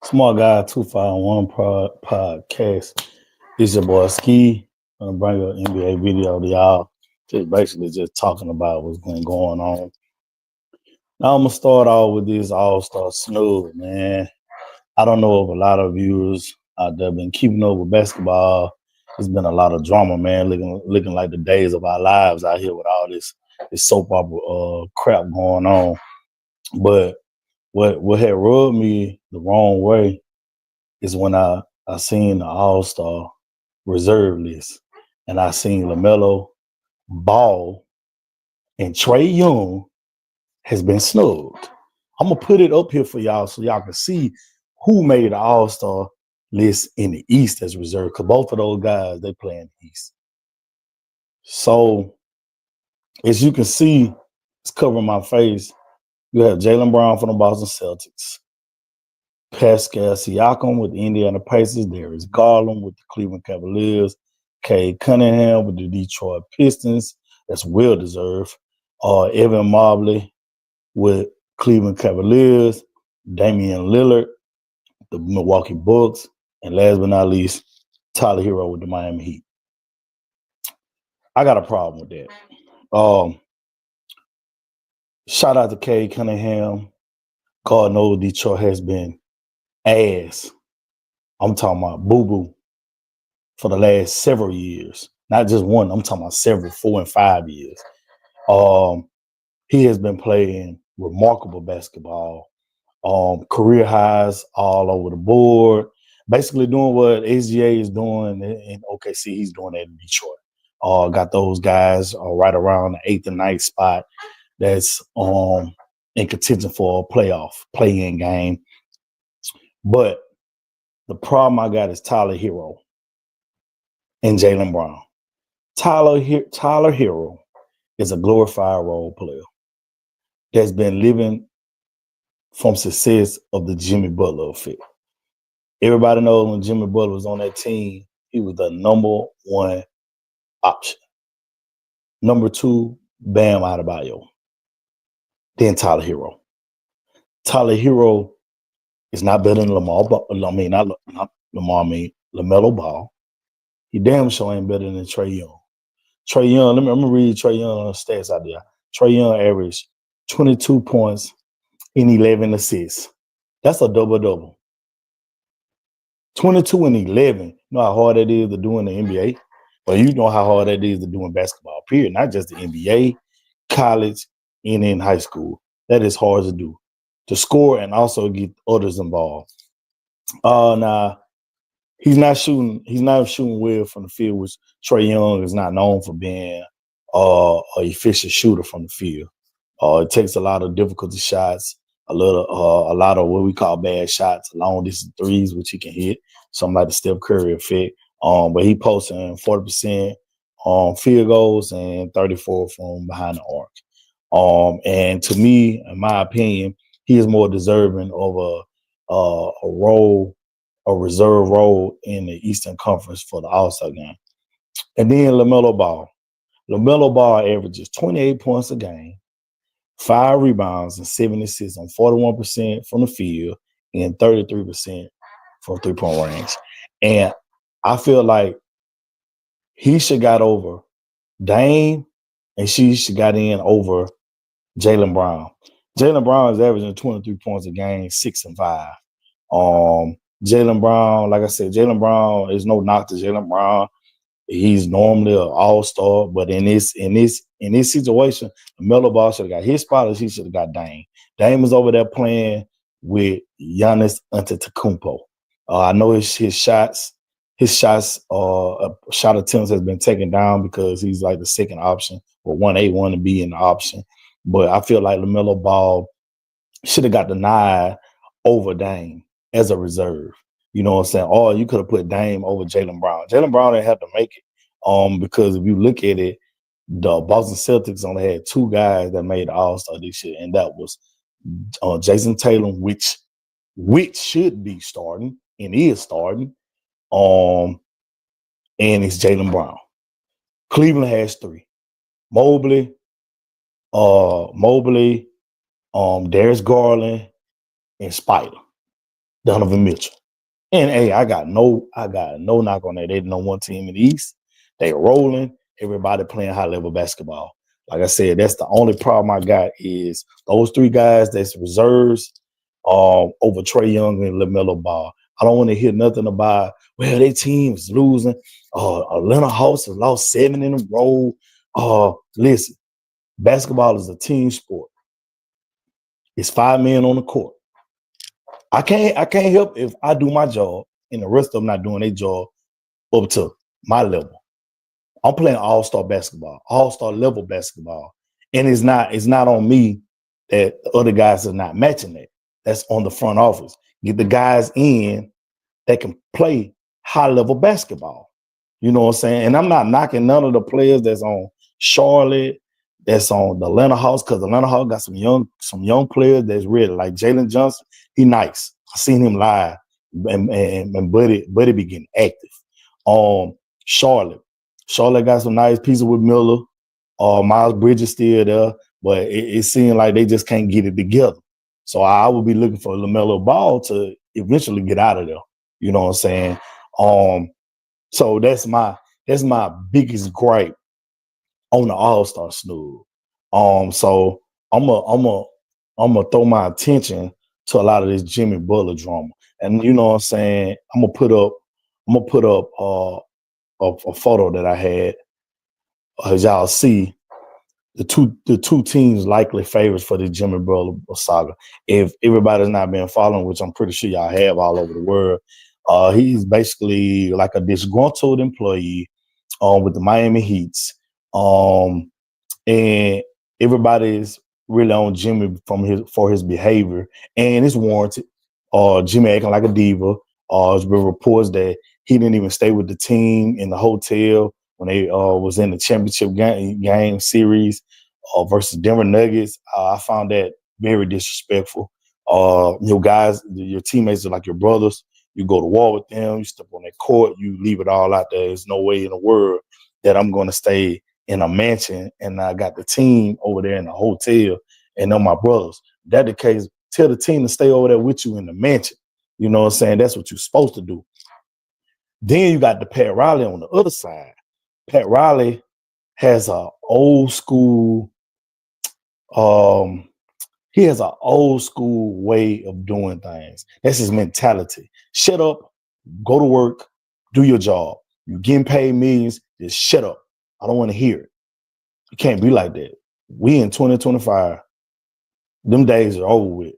Small Guy 251 podcast. It's your boy Ski. I'm gonna bring an NBA video to y'all. Just basically just talking about what's been going on. Now I'm gonna start off with this All-Star snooze, man. I don't know if a lot of viewers out there been keeping up with basketball. There's been a lot of drama, man, looking like the days of our lives out here with all this soap opera crap going on. But what had rubbed me the wrong way is when I seen the All-Star reserve list and I seen LaMelo Ball and Trey Young has been snubbed. I'm gonna put it up here for y'all so y'all can see who made the All-Star list in the East as reserve, because both of those guys they play in the East. So as you can see, it's covering my face. You have Jaylen Brown from the Boston Celtics, Pascal Siakam with the Indiana Pacers. There is Garland with the Cleveland Cavaliers. Cade Cunningham with the Detroit Pistons. That's well deserved. Evan Mobley with Cleveland Cavaliers. Damian Lillard, the Milwaukee Bucks. And last but not least, Tyler Hero with the Miami Heat. I got a problem with that. Shout out to Cade Cunningham. God knows Detroit has been ass. I'm talking about boo-boo for the last several years. Not just one, I'm talking about several, 4 and 5 years. He has been playing remarkable basketball. Career highs all over the board. Basically doing what SGA is doing in OKC, he's doing that in Detroit. Got those guys right around the 8th and 9th spot that's in contention for a playoff play-in game. But the problem I got is Tyler Hero and Jaylen Brown. Tyler Hero is a glorified role player that's been living from success of the Jimmy Butler effect. Everybody knows when Jimmy Butler was on that team, he was the number one option. Number two, Bam Adebayo. Then Tyler Hero. Tyler Hero is not better than LaMelo Ball. He damn sure ain't better than Trey Young. Trey Young, I'm gonna read Trey Young's stats out there. Trey Young averaged 22 points and 11 assists. That's a double-double. 22 and 11. You know how hard that is to do in the NBA? Well, you know how hard that is to do in basketball, period. Not just the NBA, college, and in high school. That is hard to do. To score and also get others involved. Now, he's not shooting well from the field, which Trey Young is not known for being an efficient shooter from the field. It takes a lot of difficulty shots, a lot of what we call bad shots, long distance threes, which he can hit, something like the Steph Curry effect. But he posting 40% on field goals and 34 from behind the arc. And to me, in my opinion, he is more deserving of a reserve role in the Eastern Conference for the All-Star game. And then LaMelo Ball. LaMelo Ball averages 28 points a game, 5 rebounds, and 7 assists on 41% from the field and 33% from three-point range. And I feel like he should got over Dame and she should got in over Jaylen Brown. Jaylen Brown is averaging 23 points a game, 6 and 5. Jaylen Brown, like I said, Jaylen Brown is no knock to Jaylen Brown. He's normally an all-star, but in this situation, Melo Ball should have got his spot, or he should have got Dame. Dame is over there playing with Giannis Antetokounmpo. I know his shot attempts has been taken down because he's like the second option, or 1A, 1B in the option. But I feel like LaMelo Ball should have got denied over Dame as a reserve. You know what I'm saying? Or you could have put Dame over Jaylen Brown. Jaylen Brown didn't have to make it because if you look at it, the Boston Celtics only had 2 guys that made the All-Star this year, and that was Jason Tatum, which should be starting and is starting, and it's Jaylen Brown. Cleveland has 3. Mobley, Darius Garland, and Spider. Donovan Mitchell. And hey, I got no knock on that. They the number one team in the East. They rolling. Everybody playing high level basketball. Like I said, that's the only problem I got is those three guys that's reserves over Trey Young and LaMelo Ball. I don't want to hear nothing about, well, their team is losing. Atlanta Hawks has lost 7 in a row. Listen, basketball is a team sport. It's 5 men on the court. I can't help if I do my job and the rest of them not doing their job up to my level. I'm playing all-star basketball, all-star level basketball. And it's not on me that the other guys are not matching that. That's on the front office. Get the guys in that can play high-level basketball. You know what I'm saying? And I'm not knocking none of the players that's on Charlotte, that's on the Atlanta Hawks, because Atlanta Hawks got some young players that's ready. Like Jalen Johnson, he nice. I seen him live, and Buddy be getting active. Charlotte got some nice pieces with Miller. Miles Bridges still there, but it seemed like they just can't get it together. So I would be looking for LaMelo Ball to eventually get out of there. You know what I'm saying? So that's my biggest gripe on the All-Star snub. So I'm gonna throw my attention to a lot of this Jimmy Butler drama. And you know what I'm saying? I'm gonna put up a photo that I had. As y'all see, the two teams likely favorites for the Jimmy Butler saga. If everybody's not been following, which I'm pretty sure y'all have all over the world, he's basically like a disgruntled employee with the Miami Heats. And everybody's really on Jimmy for his behavior, and it's warranted. Jimmy acting like a diva. There's been reports that he didn't even stay with the team in the hotel when they was in the championship game series versus Denver Nuggets. I found that very disrespectful. Your guys, your teammates are like your brothers. You go to war with them. You step on that court. You leave it all out there. There's no way in the world that I'm going to stay in a mansion and I got the team over there in the hotel and they're my brothers. If that's the case, tell the team to stay over there with you in the mansion. You know what I'm saying? That's what you're supposed to do. Then you got the Pat Riley on the other side. Pat Riley has an old school, he has an old school way of doing things. That's his mentality. Shut up, go to work, do your job. You're getting paid millions, just shut up. I don't want to hear it. You can't be like that. We in 2025. Them days are over with.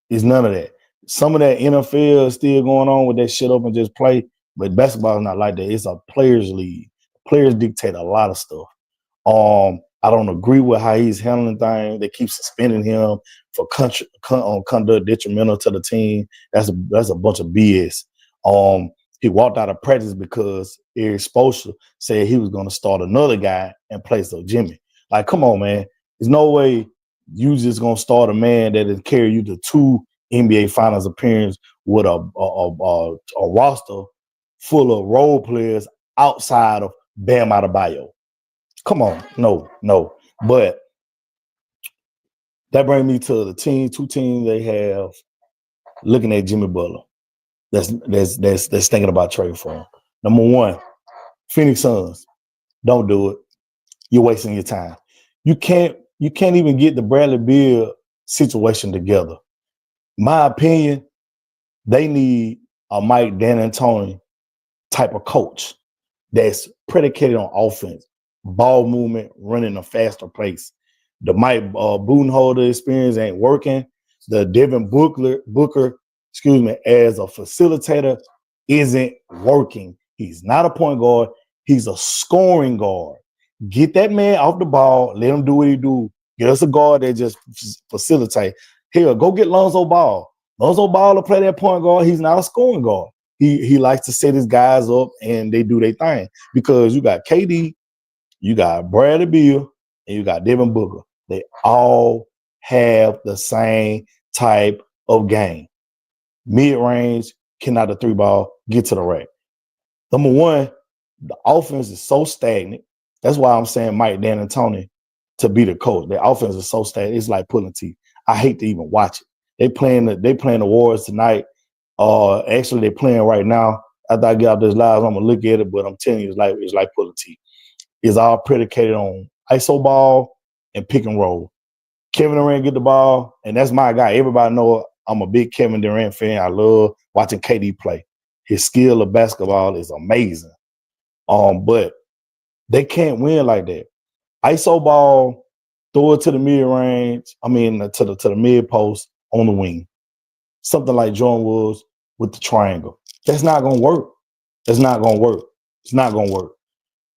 It's none of that. Some of that NFL is still going on with that shit up and just play, but basketball is not like that. It's a players' league. Players dictate a lot of stuff. I don't agree with how he's handling things. They keep suspending him for conduct detrimental to the team. That's a bunch of BS. He walked out of practice because Eric Spoelstra said he was going to start another guy in place of Jimmy. Like, come on, man. There's no way you just going to start a man that has carried you to 2 NBA Finals appearances with a roster full of role players outside of Bam Adebayo. Come on, no. But that brings me to the two teams they have looking at Jimmy Butler. That's thinking about trading for him. Number 1, Phoenix Suns. Don't do it. You're wasting your time. You can't even get the Bradley Beal situation together. My opinion, they need a Mike D'Antoni type of coach that's predicated on offense, ball movement, running a faster pace. The Mike Budenholzer experience ain't working. The Devin Booker, as a facilitator isn't working. He's not a point guard. He's a scoring guard. Get that man off the ball. Let him do what he do. Get us a guard that just facilitate. Here, go get Lonzo Ball. Lonzo Ball will play that point guard. He's not a scoring guard. He likes to set his guys up and they do their thing because you got KD, you got Bradley Beal, and you got Devin Booker. They all have the same type of game. Mid-range, cannot the 3-ball, get to the rack. Number 1, the offense is so stagnant. That's why I'm saying Mike D'Antoni to be the coach. The offense is so stagnant. It's like pulling teeth. I hate to even watch it. They playing the Warriors tonight. Actually, they're playing right now. After I get out this live, I'm gonna look at it, but I'm telling you, it's like pulling teeth. It's all predicated on iso ball and pick and roll. Kevin Durant get the ball, and that's my guy. Everybody know I'm a big Kevin Durant fan. I love watching KD play. His skill of basketball is amazing. But they can't win like that. ISO ball, throw it to the mid range. I mean, to the mid post on the wing. Something like Jordan Woods with the triangle. That's not gonna work. That's not gonna work. It's not gonna work.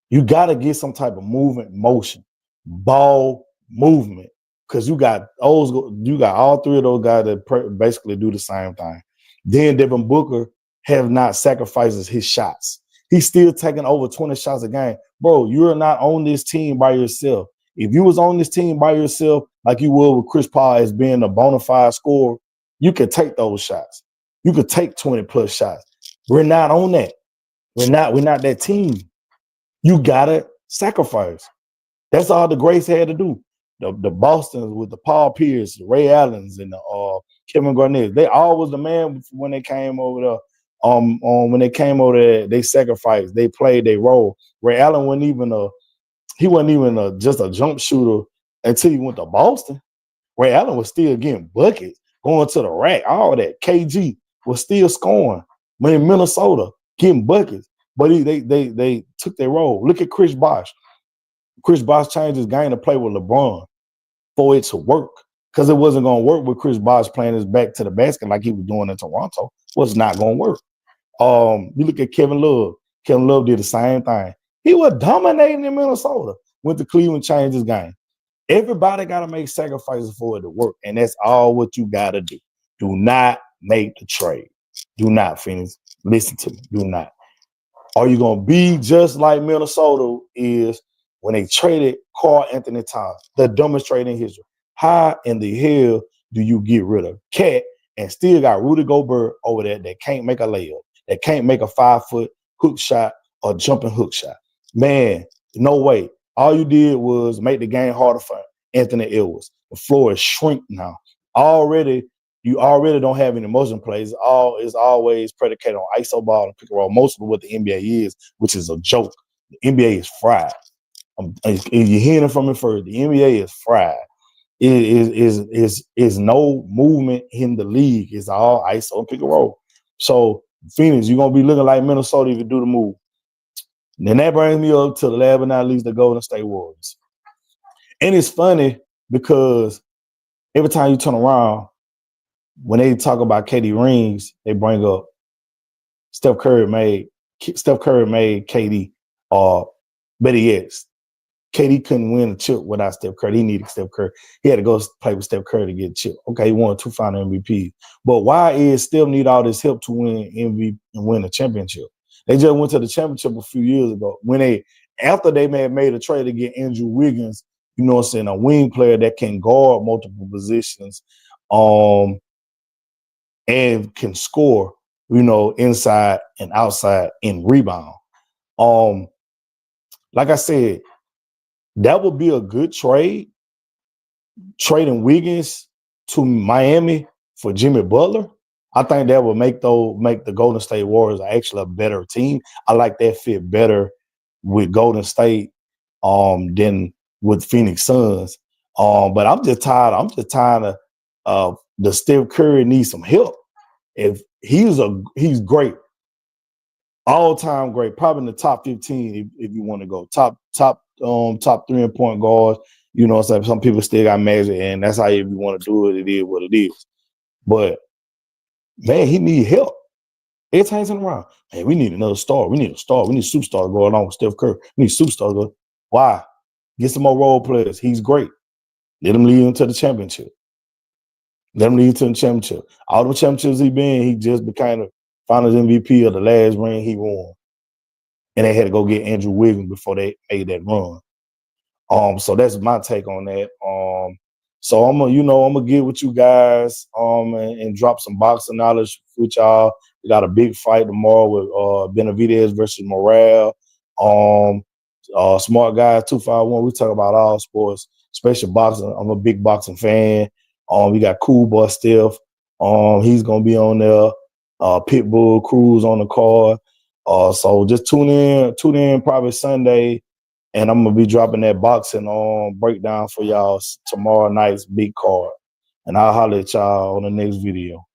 You got to get some type of movement, motion, ball movement, because you got all three of those guys that basically do the same thing. Then Devin Booker have not sacrificed his shots. He's still taking over 20 shots a game. Bro, you're not on this team by yourself. If you was on this team by yourself, like you would with Chris Paul as being a bona fide scorer, you could take those shots. You could take 20 plus shots. We're not on that. We're not that team. You gotta sacrifice. That's all the Grace had to do. The Bostons with the Paul Pierce, the Ray Allens, and the Kevin Garnett. They all was the man when they came over there. When they came over there, they sacrificed. They played their role. Ray Allen wasn't even just a jump shooter until he went to Boston. Ray Allen was still getting buckets, going to the rack, all that. KG was still scoring. When in Minnesota, getting buckets. But they took their role. Look at Chris Bosh. Chris Bosh changed his game to play with LeBron for it to work, because it wasn't going to work with Chris Bosh playing his back to the basket like he was doing in Toronto. Was not going to work. You look at Kevin Love. Kevin Love did the same thing. He was dominating in Minnesota. Went to Cleveland, changed his game. Everybody got to make sacrifices for it to work, and that's all what you got to do. Do not make the trade. Do not, Phoenix. Listen to me. Do not. Are you going to be just like Minnesota is when they traded Karl Anthony Towns, the dumbest trade in history? How in the hell do you get rid of Cat and still got Rudy Gobert over there that can't make a layup, that can't make a 5-foot hook shot or jumping hook shot? Man, no way. All you did was make the game harder for Anthony Edwards. The floor is shrink now. You already don't have any motion plays. It's always predicated on iso ball and pick and roll. Most of what the NBA is, which is a joke. The NBA is fried. You're hearing it from me first. The NBA is fried. It is no movement in the league. It's all iso and pick and roll. So Phoenix, you're gonna be looking like Minnesota if you do the move. Then that brings me up to the last but not least, the Golden State Warriors. And it's funny because every time you turn around, when they talk about KD rings, they bring up Steph Curry made KD, better yet, KD couldn't win a chip without Steph Curry. He needed Steph Curry. He had to go play with Steph Curry to get a chip. Okay, he won 2 final MVPs. But why is Steph need all this help to win MVP and win a championship? They just went to the championship a few years ago. After they made a trade to get Andrew Wiggins, you know what I'm saying, a wing player that can guard multiple positions, and can score, inside and outside and rebound. Like I said, that would be a good trade, trading Wiggins to Miami for Jimmy Butler. I think that would make the Golden State Warriors actually a better team. I like that fit better with Golden State than with Phoenix Suns. But I'm just tired of the Steph Curry needs some help. If he's great, all-time great, probably in the top 15 if you want to go top 3-point guards. You know what I'm saying? Some people still got Magic, and that's how if you want to do it, it is what it is. But man, he need help. Every time he's around, man, we need another star. We need a star. We need a superstar going on with Steph Curry. We need a superstar going. Why? Get some more role players. He's great. Let him lead him to the championship. Let him lead to the championship. All the championships he just became the Finals MVP of the last ring he won. And they had to go get Andrew Wiggins before they made that run. So that's my take on that. So I'm gonna get with you guys and drop some boxing knowledge with y'all. We got a big fight tomorrow with Benavidez versus Morale. Smart Guys 251. We talk about all sports, especially boxing. I'm a big boxing fan. We got Cool Boy Steph. He's gonna be on there. Pitbull Cruise on the card. So just tune in probably Sunday, and I'm gonna be dropping that boxing breakdown for y'all tomorrow night's big card. And I'll holler at y'all on the next video.